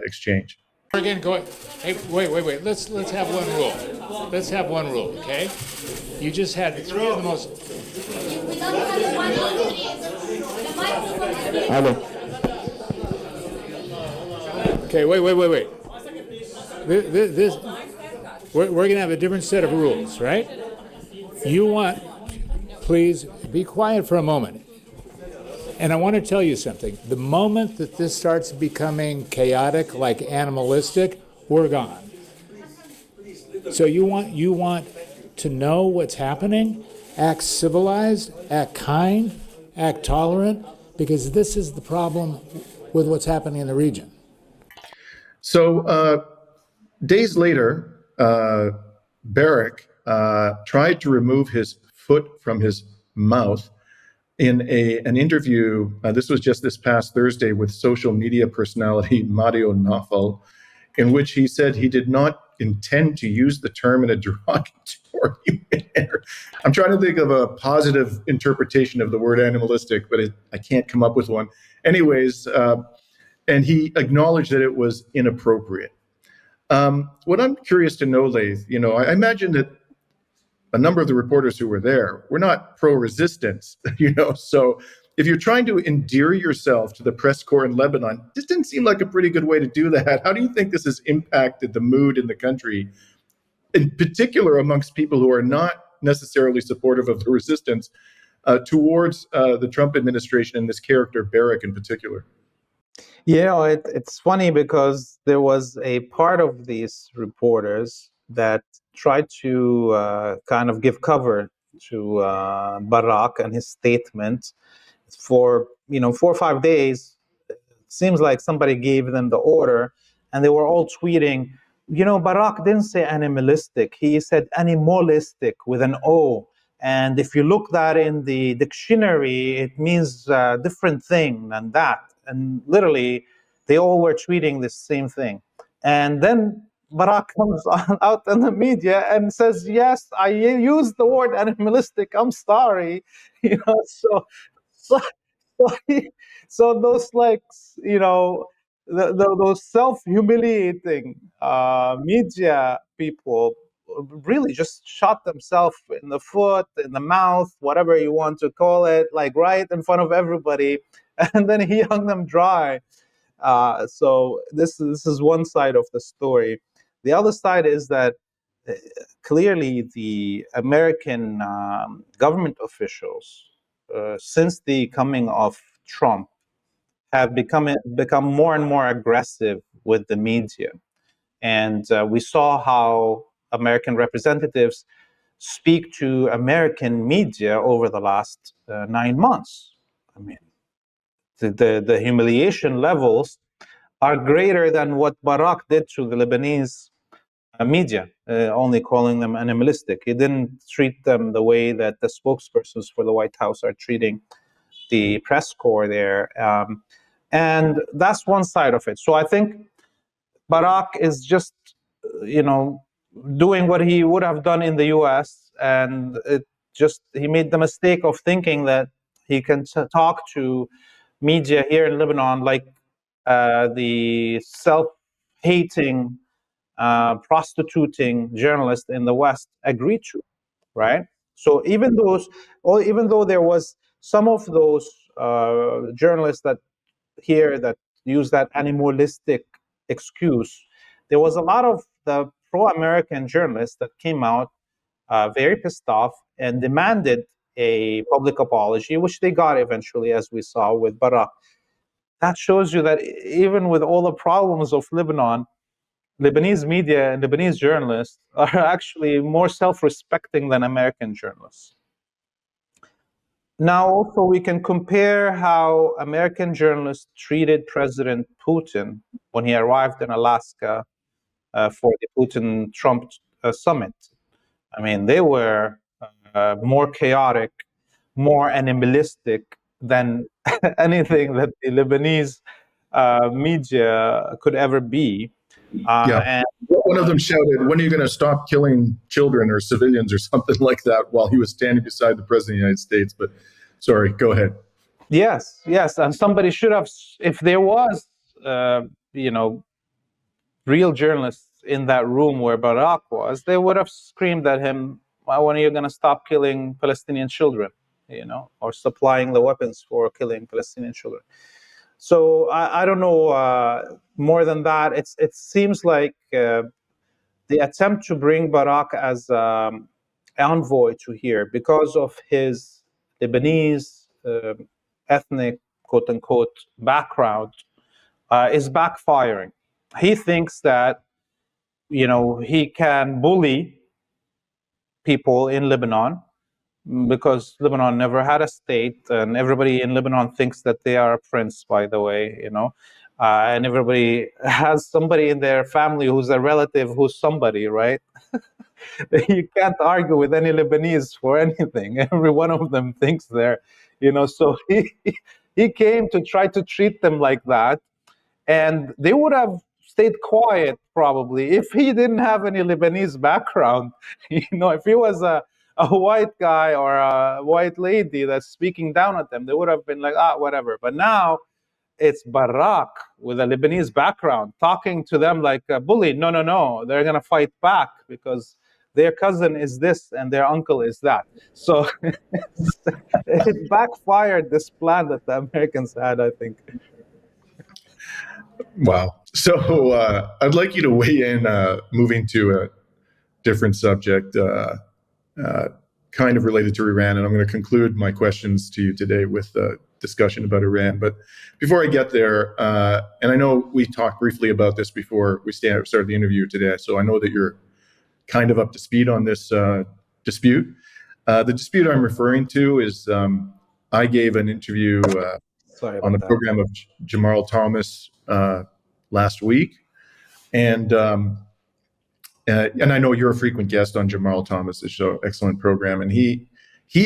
exchange. Again, go ahead. Hey, wait. Let's have one rule. Let's have one rule, okay? You just had three of the most. Okay, wait. This we're going to have a different set of rules, right? Please be quiet for a moment. And I want to tell you something. The moment that this starts becoming chaotic, like animalistic, we're gone. So you want to know what's happening? Act civilized, act kind, act tolerant, because this is the problem with what's happening in the region. So days later, Barak tried to remove his foot from his mouth in an interview. This was just this past Thursday with social media personality Mario Nawfal, in which he said he did not intend to use the term in a derogatory manner. I'm trying to think of a positive interpretation of the word animalistic, but I can't come up with one. Anyways, and he acknowledged that it was inappropriate. What I'm curious to know, Laith, I imagine that a number of the reporters who were there were not pro-resistance, so if you're trying to endear yourself to the press corps in Lebanon, this didn't seem like a pretty good way to do that. How do you think this has impacted the mood in the country, in particular amongst people who are not necessarily supportive of the resistance towards the Trump administration and this character, Barak, in particular? It's funny because there was a part of these reporters that tried to kind of give cover to Barak and his statement for 4 or 5 days. It seems like somebody gave them the order, and they were all tweeting. Barak didn't say animalistic; he said animalistic with an O. And if you look that in the dictionary, it means a different thing than that. And literally, they all were tweeting the same thing. And then Barak comes out in the media and says, "Yes, I used the word animalistic. I'm sorry." So so so those those self-humiliating media people really just shot themselves in the foot, in the mouth, whatever you want to call it, like right in front of everybody, and then he hung them dry. So this is one side of the story. The other side is that clearly the American government officials, since the coming of Trump, have become more and more aggressive with the media. And we saw how American representatives speak to American media over the last 9 months. I mean, the humiliation levels are greater than what Barak did to the Lebanese media, only calling them animalistic. He didn't treat them the way that the spokespersons for the White House are treating the press corps there. And that's one side of it. So I think Barak is just, doing what he would have done in the US. And he made the mistake of thinking that he can talk to media here in Lebanon like the self-hating, prostituting journalists in the West agreed to, right? So even though there was some of those journalists that use that animalistic excuse, there was a lot of the pro-American journalists that came out very pissed off and demanded a public apology, which they got eventually, as we saw with Barak. That shows you that even with all the problems of Lebanon, Lebanese media and Lebanese journalists are actually more self-respecting than American journalists. Now, also, we can compare how American journalists treated President Putin when he arrived in Alaska for the Putin-Trump summit. I mean, they were more chaotic, more animalistic than anything that the Lebanese media could ever be. And one of them shouted, "When are you going to stop killing children or civilians," or something like that, while he was standing beside the president of the United States. But sorry, go ahead. Yes. And somebody should have, if there was, real journalists in that room where Barak was, they would have screamed at him, "Well, when are you going to stop killing Palestinian children, or supplying the weapons for killing Palestinian children?" So I don't know more than that. It seems like the attempt to bring Barak as envoy to here because of his Lebanese ethnic quote unquote background is backfiring. He thinks that he can bully people in Lebanon because Lebanon never had a state, and everybody in Lebanon thinks that they are a prince, by the way, and everybody has somebody in their family who's a relative who's somebody, right? You can't argue with any Lebanese for anything. Every one of them thinks so he came to try to treat them like that, and they would have stayed quiet probably if he didn't have any Lebanese background. If he was a white guy or a white lady that's speaking down at them, they would have been like, whatever. But now it's Barak with a Lebanese background talking to them like a bully. No, they're going to fight back because their cousin is this and their uncle is that. So it backfired, this plan that the Americans had, I think. Wow. So I'd like you to weigh in, moving to a different subject, kind of related to Iran. And I'm going to conclude my questions to you today with a discussion about Iran. But before I get there, and I know we talked briefly about this before we started the interview today, so I know that you're kind of up to speed on this dispute. The dispute I'm referring to is I gave an interview on the program of Jamal Thomas last week, and I know you're a frequent guest on Jamal Thomas's show, excellent program, and he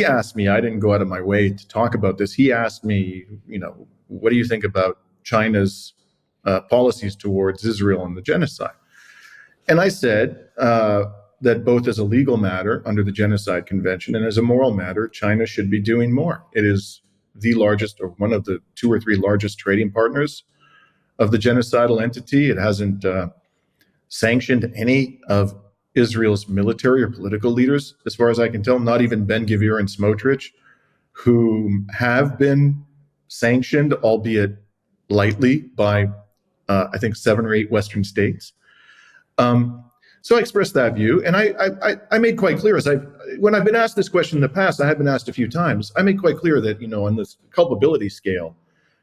asked me, I didn't go out of my way to talk about this. He asked me, what do you think about China's policies towards Israel and the genocide? And I said that both as a legal matter under the Genocide Convention and as a moral matter, China should be doing more. It is the largest, or one of the 2 or 3 largest trading partners of the genocidal entity. It hasn't sanctioned any of Israel's military or political leaders, as far as I can tell, not even Ben-Gvir and Smotrich, who have been sanctioned, albeit lightly, by I think 7 or 8 Western states. So I expressed that view, and I made quite clear, when I've been asked this question in the past, I have been asked a few times, I made quite clear that, on this culpability scale,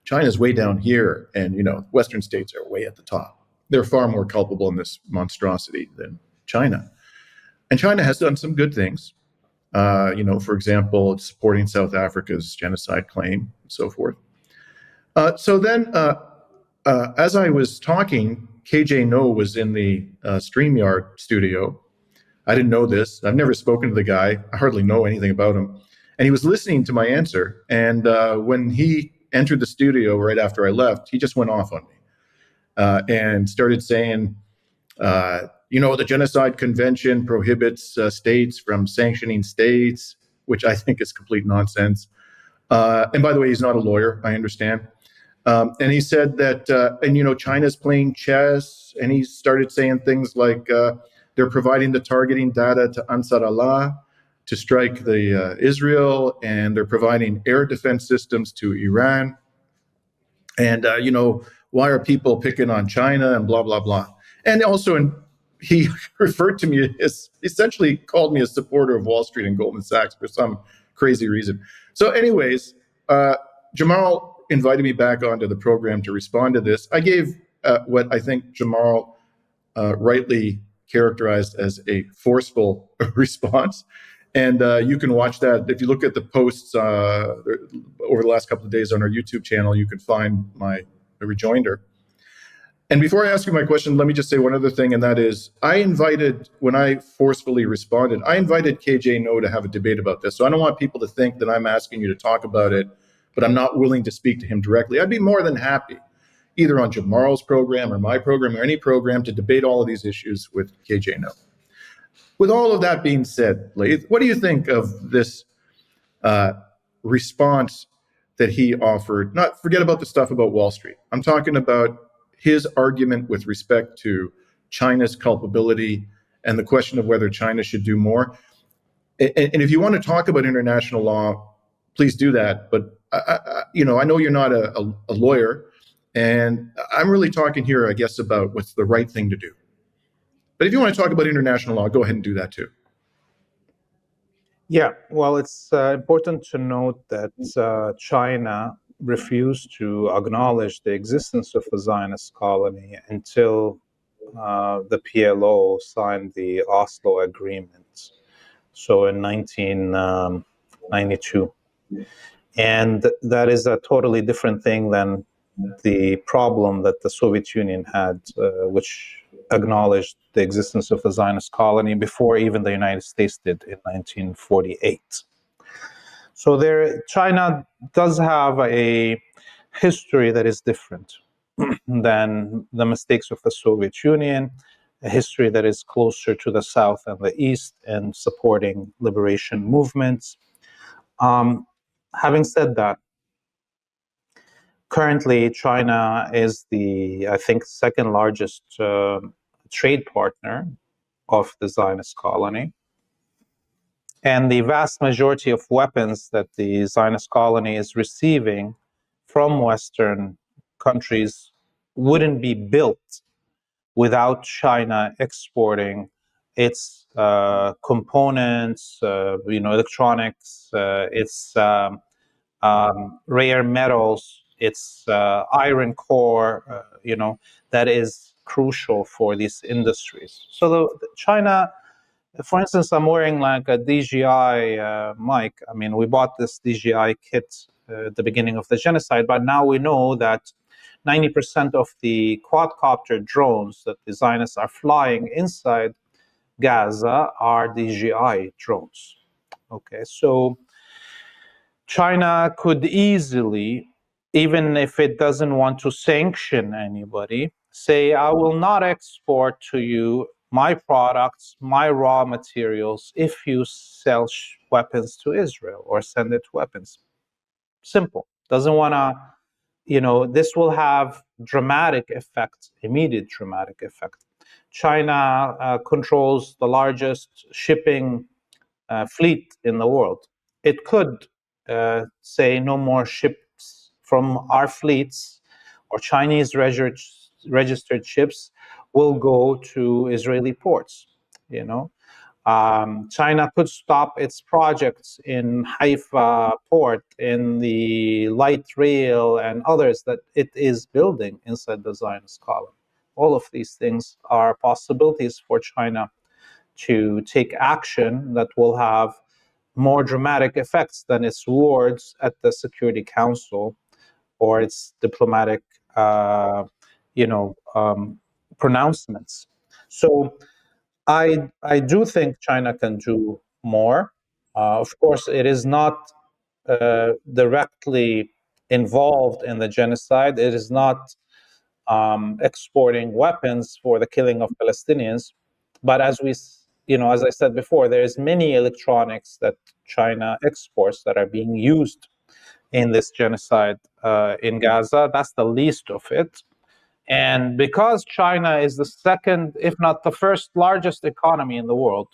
China's way down here, and, Western states are way at the top. They're far more culpable in this monstrosity than China. And China has done some good things. For example, it's supporting South Africa's genocide claim and so forth. So then, as I was talking, KJ No was in the StreamYard studio. I didn't know this. I've never spoken to the guy. I hardly know anything about him. And he was listening to my answer. And when he entered the studio right after I left, he just went off on me and started saying, the Genocide Convention prohibits states from sanctioning states, which I think is complete nonsense. And by the way, he's not a lawyer, I understand. And he said that, China's playing chess. And he started saying things like they're providing the targeting data to Ansar Allah to strike the Israel, and they're providing air defense systems to Iran. And, why are people picking on China and blah, blah, blah. And also, he referred to me as, essentially called me a supporter of Wall Street and Goldman Sachs for some crazy reason. So anyways, Jamal invited me back onto the program to respond to this. I gave what I think Jamal rightly characterized as a forceful response. And you can watch that. If you look at the posts over the last couple of days on our YouTube channel, you can find my rejoinder. And before I ask you my question, let me just say one other thing, and that is, when I forcefully responded, I invited KJ No to have a debate about this. So I don't want people to think that I'm asking you to talk about it, but I'm not willing to speak to him directly. I'd be more than happy, either on Jamal's program or my program or any program, to debate all of these issues with KJ No. With all of that being said, Laith, what do you think of this response that he offered? Forget about the stuff about Wall Street. I'm talking about his argument with respect to China's culpability and the question of whether China should do more. And if you want to talk about international law, please do that. But I know you're not a lawyer, and I'm really talking here, I guess, about what's the right thing to do. But if you want to talk about international law, go ahead and do that too. Yeah, well, it's important to note that China refused to acknowledge the existence of a Zionist colony until the PLO signed the Oslo Agreement, so in 1992. And that is a totally different thing than the problem that the Soviet Union had, which acknowledged the existence of the Zionist colony before even the United States did in 1948. So China does have a history that is different than the mistakes of the Soviet Union, a history that is closer to the South and the East and supporting liberation movements. Having said that, currently China is the, I think, second largest trade partner of the Zionist colony. And the vast majority of weapons that the Zionist colony is receiving from Western countries wouldn't be built without China exporting its components, electronics, its rare metals, its iron core, that is crucial for these industries. So China, for instance, I'm wearing like a DJI mic. I mean, we bought this DJI kit at the beginning of the genocide, but now we know that 90% of the quadcopter drones that the Zionists are flying inside Gaza are DJI drones. Okay, so China could easily, even if it doesn't want to sanction anybody, say, I will not export to you my products, my raw materials, if you sell weapons to Israel or send it weapons. Simple. Doesn't want to, this will have dramatic effect, immediate dramatic effect. China controls the largest shipping fleet in the world. It could say no more ships from our fleets or Chinese registered ships will go to Israeli ports. China could stop its projects in Haifa port, in the light rail, and others that it is building inside the Zionist colony. All of these things are possibilities for China to take action that will have more dramatic effects than its words at the Security Council or its diplomatic, pronouncements. So I do think China can do more. Of course, it is not directly involved in the genocide. It is not exporting weapons for the killing of Palestinians. But as I said before, there's many electronics that China exports that are being used in this genocide in Gaza. That's the least of it. And because China is the second, if not the first largest economy in the world,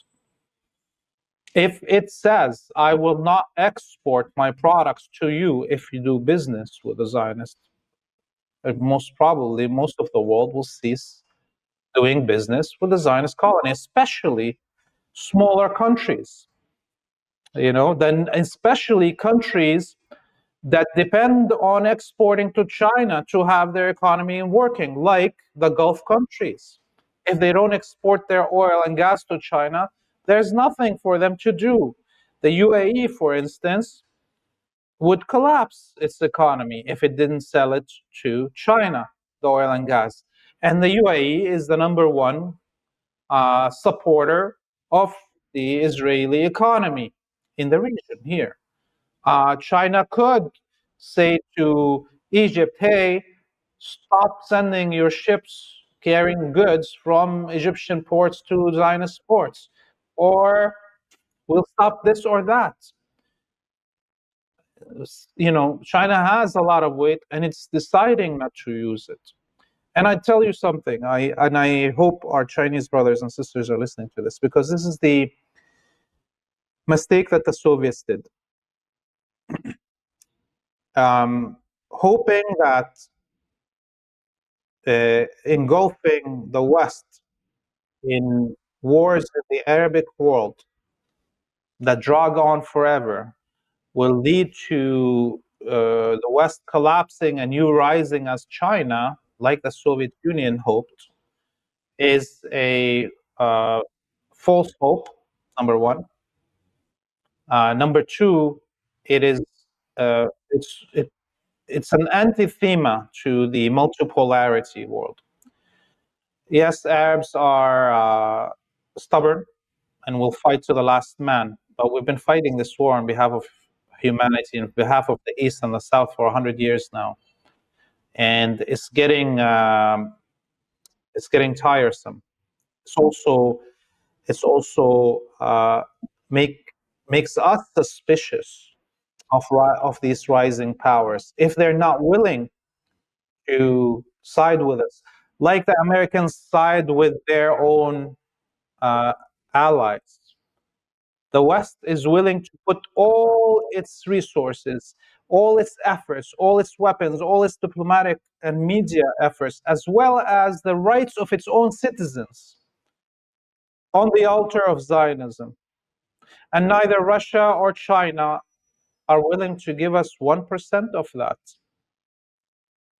if it says, I will not export my products to you if you do business with the Zionists, most probably most of the world will cease doing business with the Zionist colony, especially smaller countries. Then especially countries that depend on exporting to China to have their economy working, like the Gulf countries. If they don't export their oil and gas to China, there's nothing for them to do. The UAE, for instance, would collapse its economy if it didn't sell it to China, the oil and gas. And the UAE is the number one supporter of the Israeli economy in the region here. China could say to Egypt, hey, stop sending your ships carrying goods from Egyptian ports to Zionist ports, or we'll stop this or that. China has a lot of weight and it's deciding not to use it. And I tell you something, I hope our Chinese brothers and sisters are listening to this, because this is the mistake that the Soviets did. Hoping that engulfing the West in wars in the Arabic world that drag on forever will lead to the West collapsing and you rising as China, like the Soviet Union hoped, is a false hope, number one. Number two, it's an anathema to the multipolarity world. Yes, Arabs are stubborn and will fight to the last man, but we've been fighting this war on behalf of humanity, on behalf of the East and the South for 100 years now, and it's getting tiresome. It's also makes us suspicious of these rising powers if they're not willing to side with us, like the Americans side with their own allies. The West is willing to put all its resources, all its efforts, all its weapons, all its diplomatic and media efforts, as well as the rights of its own citizens, on the altar of Zionism. And neither Russia or China are willing to give us 1% of that.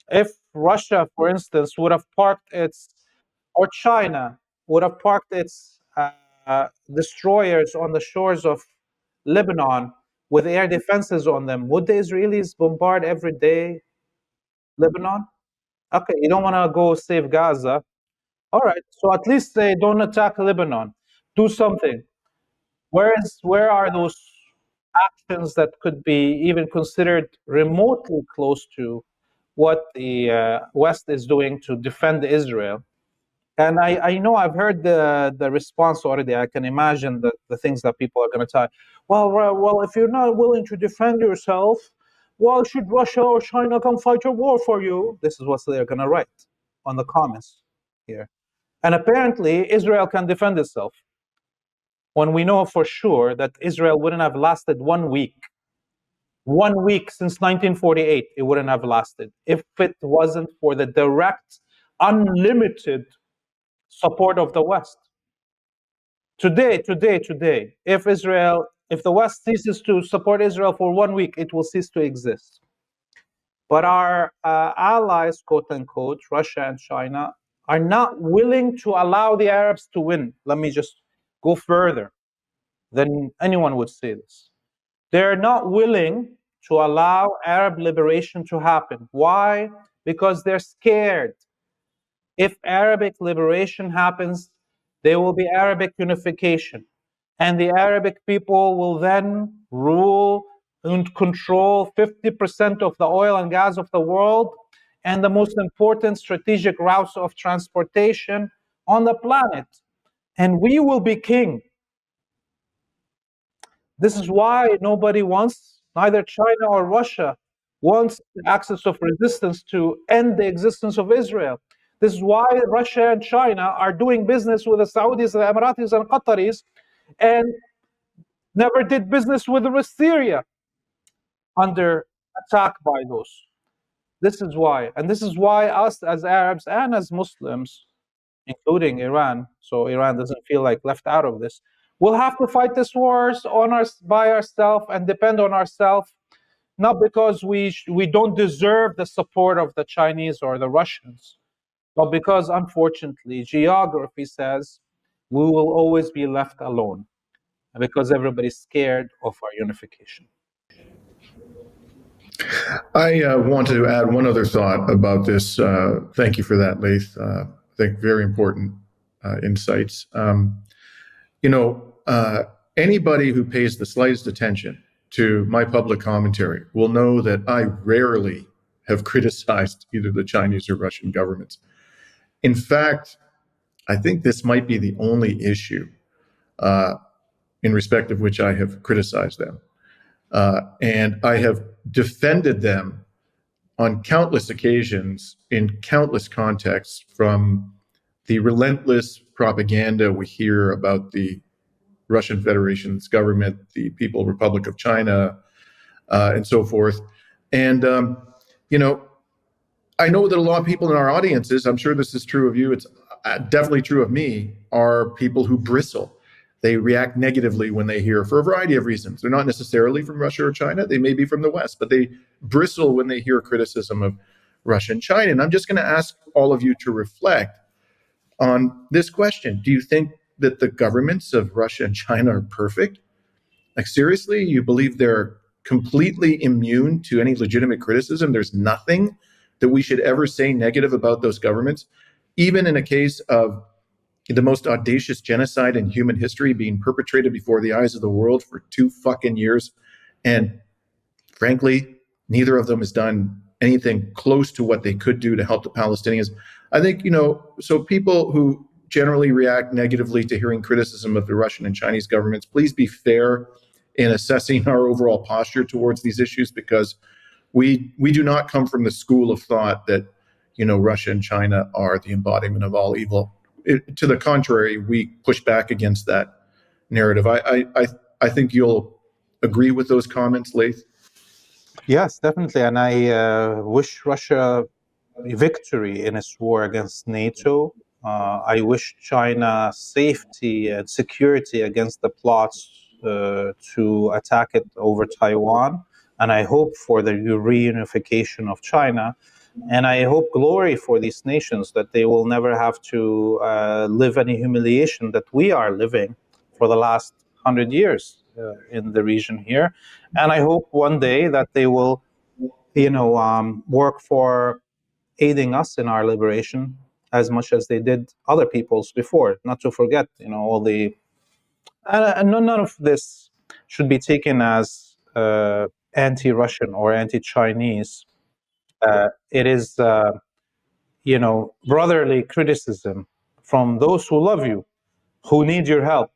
If Russia, for instance, would have parked or China would have parked its destroyers on the shores of Lebanon with air defenses on them, would the Israelis bombard every day Lebanon? Okay, you don't want to go save Gaza. All right, so at least they don't attack Lebanon. Do something. Where are those actions that could be even considered remotely close to what the West is doing to defend Israel? And I know I've heard the response already. I can imagine the things that people are going to tell. Well, if you're not willing to defend yourself, why should Russia or China come fight your war for you? This is what they're going to write on the comments here. And apparently, Israel can defend itself, when we know for sure that Israel wouldn't have lasted 1 week. 1 week since 1948, it wouldn't have lasted if it wasn't for the direct, unlimited support of the West. Today, if the West ceases to support Israel for 1 week, it will cease to exist. But our allies, quote unquote, Russia and China, are not willing to allow the Arabs to win. Let me just go further than anyone would say this. They're not willing to allow Arab liberation to happen. Why? Because they're scared. If Arabic liberation happens, there will be Arabic unification. And the Arabic people will then rule and control 50% of the oil and gas of the world and the most important strategic routes of transportation on the planet. And we will be king. This is why nobody wants, neither China or Russia, wants the axis of resistance to end the existence of Israel. This is why Russia and China are doing business with the Saudis, the Emiratis, and Qataris, and never did business with Syria under attack by those. This is why. And this is why us as Arabs and as Muslims, including Iran, so Iran doesn't feel like left out of this, we'll have to fight these wars by ourselves and depend on ourselves, not because we don't deserve the support of the Chinese or the Russians, but because, unfortunately, geography says we will always be left alone, because everybody's scared of our unification. I want to add one other thought about this. Thank you for that, Laith. I think very important insights. Anybody who pays the slightest attention to my public commentary will know that I rarely have criticized either the Chinese or Russian governments. In fact, I think this might be the only issue in respect of which I have criticized them. And I have defended them on countless occasions, in countless contexts, from the relentless propaganda we hear about the Russian Federation's government, the People's Republic of China, and so forth. And, I know that a lot of people in our audiences, I'm sure this is true of you, it's definitely true of me, are people who bristle. They react negatively when they hear, for a variety of reasons. They're not necessarily from Russia or China. They may be from the West, but they bristle when they hear criticism of Russia and China. And I'm just going to ask all of you to reflect on this question. Do you think that the governments of Russia and China are perfect? Like, seriously, you believe they're completely immune to any legitimate criticism? There's nothing that we should ever say negative about those governments, even in a case of the most audacious genocide in human history being perpetrated before the eyes of the world for 2 fucking years. And frankly, neither of them has done anything close to what they could do to help the Palestinians. I think, so people who generally react negatively to hearing criticism of the Russian and Chinese governments, please be fair in assessing our overall posture towards these issues, because we do not come from the school of thought that, Russia and China are the embodiment of all evil. To the contrary, we push back against that narrative. I think you'll agree with those comments, Laith. Yes, definitely. And I wish Russia victory in its war against NATO. I wish China safety and security against the plots to attack it over Taiwan. And I hope for the reunification of China. And I hope glory for these nations, that they will never have to live any humiliation that we are living for the last 100 years in the region here. And I hope one day that they will, work for aiding us in our liberation as much as they did other peoples before. Not to forget, all the and none of this should be taken as anti-Russian or anti-Chinese. It is, brotherly criticism from those who love you, who need your help,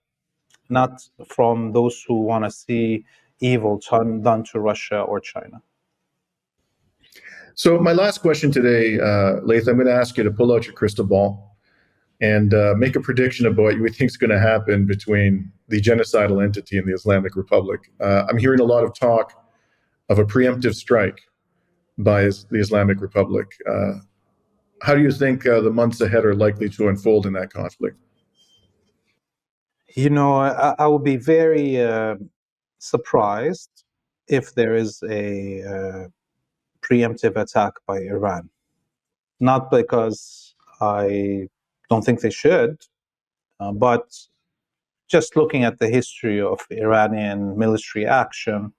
not from those who want to see evil done to Russia or China. So my last question today, Laith, I'm going to ask you to pull out your crystal ball and make a prediction about what you think is going to happen between the genocidal entity and the Islamic Republic. I'm hearing a lot of talk of a preemptive strike by the Islamic Republic. How do you think the months ahead are likely to unfold in that conflict? I would be very surprised if there is a preemptive attack by Iran. Not because I don't think they should, but just looking at the history of Iranian military action,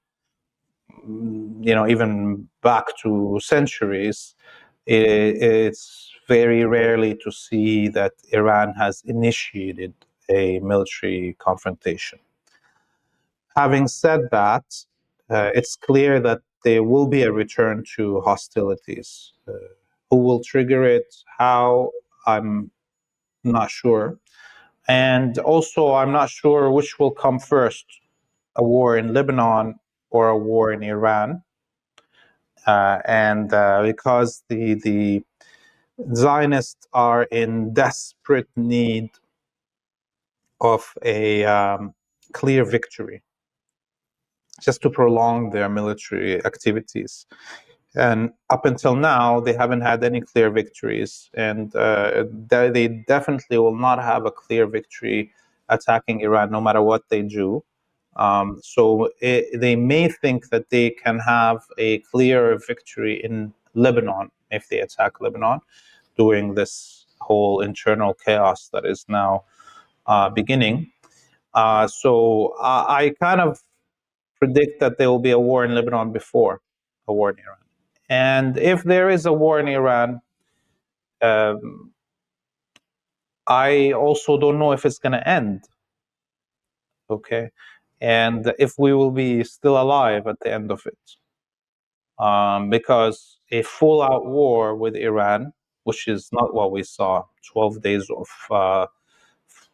even back to centuries, it's very rarely to see that Iran has initiated a military confrontation. Having said that, it's clear that there will be a return to hostilities. Who will trigger it? How? I'm not sure. And also, I'm not sure which will come first, a war in Lebanon or a war in Iran. And because the Zionists are in desperate need of a clear victory, just to prolong their military activities. And up until now, they haven't had any clear victories, and they definitely will not have a clear victory attacking Iran, no matter what they do. So they may think that they can have a clear victory in Lebanon if they attack Lebanon during this whole internal chaos that is now beginning. So I kind of predict that there will be a war in Lebanon before a war in Iran. And if there is a war in Iran, I also don't know if it's going to end. Okay. And if we will be still alive at the end of it. Because a full-out war with Iran, which is not what we saw, 12 days of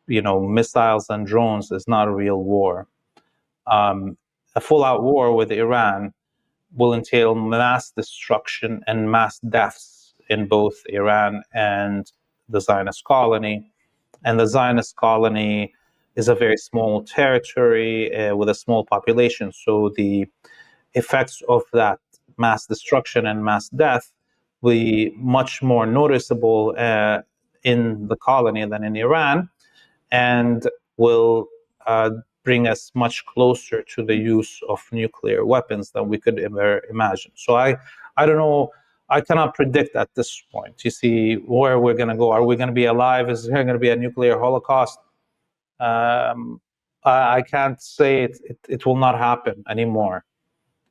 missiles and drones, is not a real war. A full-out war with Iran will entail mass destruction and mass deaths in both Iran and the Zionist colony. And the Zionist colony is a very small territory with a small population. So the effects of that mass destruction and mass death will be much more noticeable in the colony than in Iran, and will bring us much closer to the use of nuclear weapons than we could ever imagine. So I don't know. I cannot predict at this point. You see where we're going to go. Are we going to be alive? Is there going to be a nuclear holocaust? I can't say it will not happen anymore.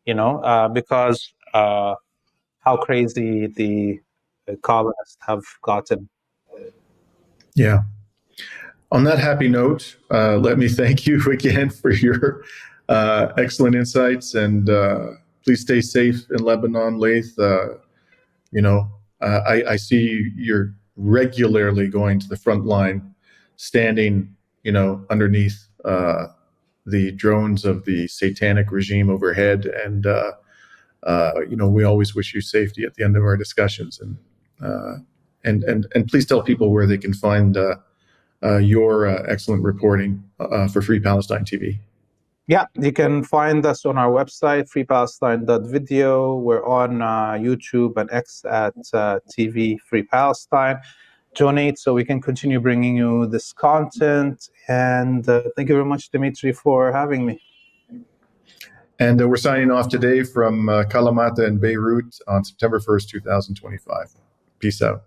Because how crazy the colonists have gotten. Yeah. On that happy note, let me thank you again for your excellent insights, and please stay safe in Lebanon, Laith. I see you're regularly going to the front line, standing, underneath the drones of the satanic regime overhead, and we always wish you safety at the end of our discussions, and please tell people where they can find your excellent reporting for Free Palestine TV. Yeah, you can find us on our website, freepalestine.video. We're on YouTube and X at TV Free Palestine. Donate so we can continue bringing you this content. And thank you very much, Dimitri, for having me. And we're signing off today from Kalamata in Beirut on September 1st, 2025. Peace out.